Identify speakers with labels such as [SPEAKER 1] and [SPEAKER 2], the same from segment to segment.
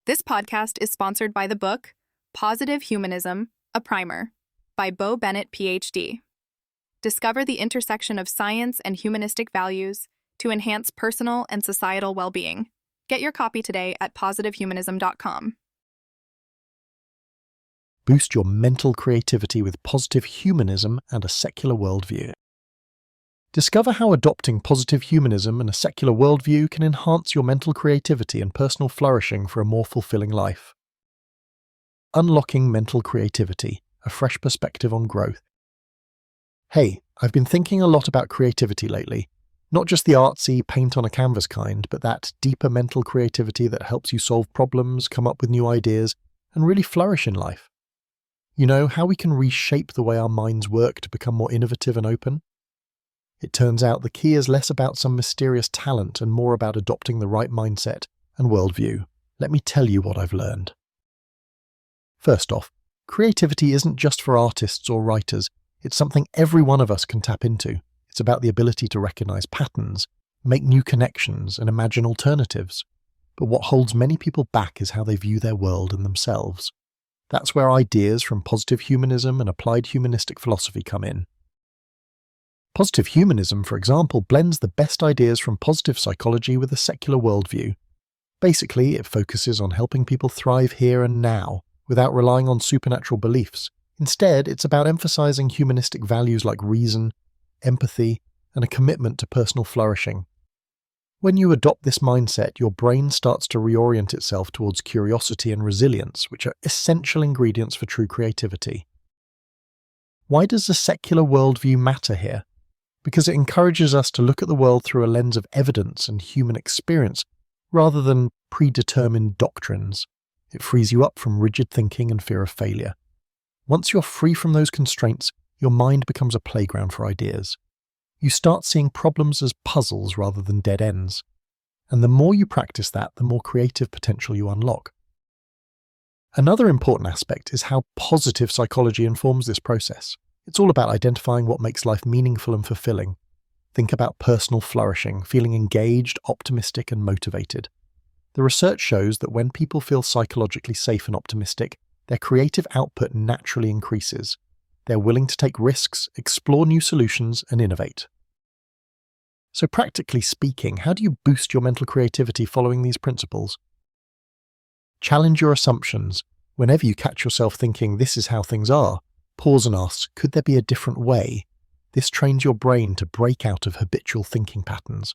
[SPEAKER 1] This podcast is sponsored by the book Positive Humanism, a Primer by Bo Bennett, PhD. Discover the intersection of science and humanistic values to enhance personal and societal well-being. Get your copy today at positivehumanism.com.
[SPEAKER 2] Boost your mental creativity with positive humanism and a secular worldview. Discover how adopting positive humanism and a secular worldview can enhance your mental creativity and personal flourishing for a more fulfilling life. Unlocking mental creativity, a fresh perspective on growth. Hey, I've been thinking a lot about creativity lately. Not just the artsy, paint on a canvas kind, but that deeper mental creativity that helps you solve problems, come up with new ideas, and really flourish in life. You know, how we can reshape the way our minds work to become more innovative and open? It turns out the key is less about some mysterious talent and more about adopting the right mindset and worldview. Let me tell you what I've learned. First off, creativity isn't just for artists or writers. It's something every one of us can tap into. It's about the ability to recognize patterns, make new connections, and imagine alternatives. But what holds many people back is how they view their world and themselves. That's where ideas from positive humanism and applied humanistic philosophy come in. Positive humanism, for example, blends the best ideas from positive psychology with a secular worldview. Basically, it focuses on helping people thrive here and now, without relying on supernatural beliefs. Instead, it's about emphasizing humanistic values like reason, empathy, and a commitment to personal flourishing. When you adopt this mindset, your brain starts to reorient itself towards curiosity and resilience, which are essential ingredients for true creativity. Why does the secular worldview matter here? Because it encourages us to look at the world through a lens of evidence and human experience, rather than predetermined doctrines. It frees you up from rigid thinking and fear of failure. Once you're free from those constraints, your mind becomes a playground for ideas. You start seeing problems as puzzles rather than dead ends. And the more you practice that, the more creative potential you unlock. Another important aspect is how positive psychology informs this process. It's all about identifying what makes life meaningful and fulfilling. Think about personal flourishing, feeling engaged, optimistic, and motivated. The research shows that when people feel psychologically safe and optimistic, their creative output naturally increases. They're willing to take risks, explore new solutions, and innovate. So practically speaking, how do you boost your mental creativity following these principles? Challenge your assumptions. Whenever you catch yourself thinking, this is how things are, pause and ask, could there be a different way? This trains your brain to break out of habitual thinking patterns.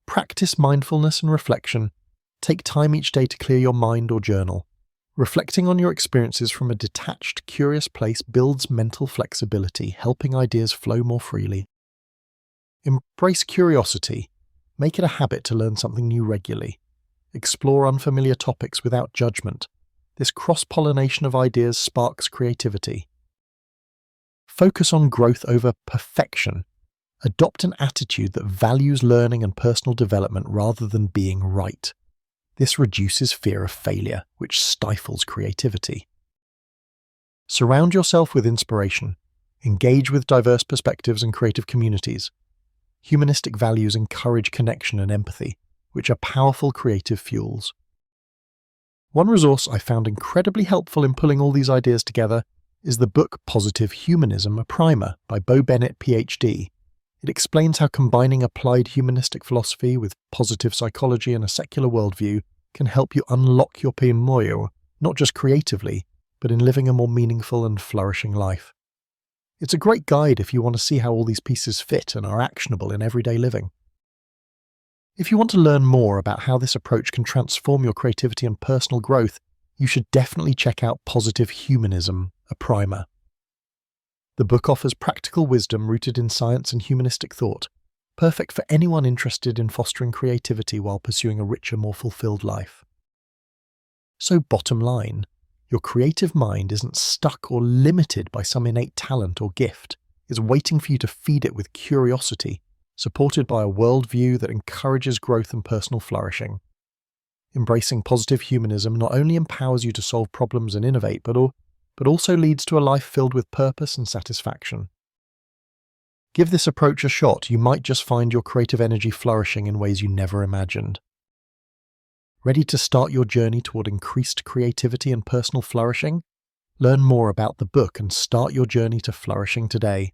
[SPEAKER 2] Practice mindfulness and reflection. Take time each day to clear your mind or journal. Reflecting on your experiences from a detached, curious place builds mental flexibility, helping ideas flow more freely. Embrace curiosity. Make it a habit to learn something new regularly. Explore unfamiliar topics without judgment. This cross-pollination of ideas sparks creativity. Focus on growth over perfection. Adopt an attitude that values learning and personal development rather than being right. This reduces fear of failure, which stifles creativity. Surround yourself with inspiration. Engage with diverse perspectives and creative communities. Humanistic values encourage connection and empathy, which are powerful creative fuels. One resource I found incredibly helpful in pulling all these ideas together is the book Positive Humanism, a Primer by Bo Bennett, PhD. It explains how combining applied humanistic philosophy with positive psychology and a secular worldview can help you unlock your moyo, not just creatively, but in living a more meaningful and flourishing life. It's a great guide if you want to see how all these pieces fit and are actionable in everyday living. If you want to learn more about how this approach can transform your creativity and personal growth, you should definitely check out Positive Humanism, a Primer. The book offers practical wisdom rooted in science and humanistic thought, perfect for anyone interested in fostering creativity while pursuing a richer, more fulfilled life. So bottom line, your creative mind isn't stuck or limited by some innate talent or gift. It's waiting for you to feed it with curiosity, supported by a worldview that encourages growth and personal flourishing. Embracing positive humanism not only empowers you to solve problems and innovate, but also leads to a life filled with purpose and satisfaction. Give this approach a shot. You might just find your creative energy flourishing in ways you never imagined. Ready to start your journey toward increased creativity and personal flourishing? Learn more about the book and start your journey to flourishing today.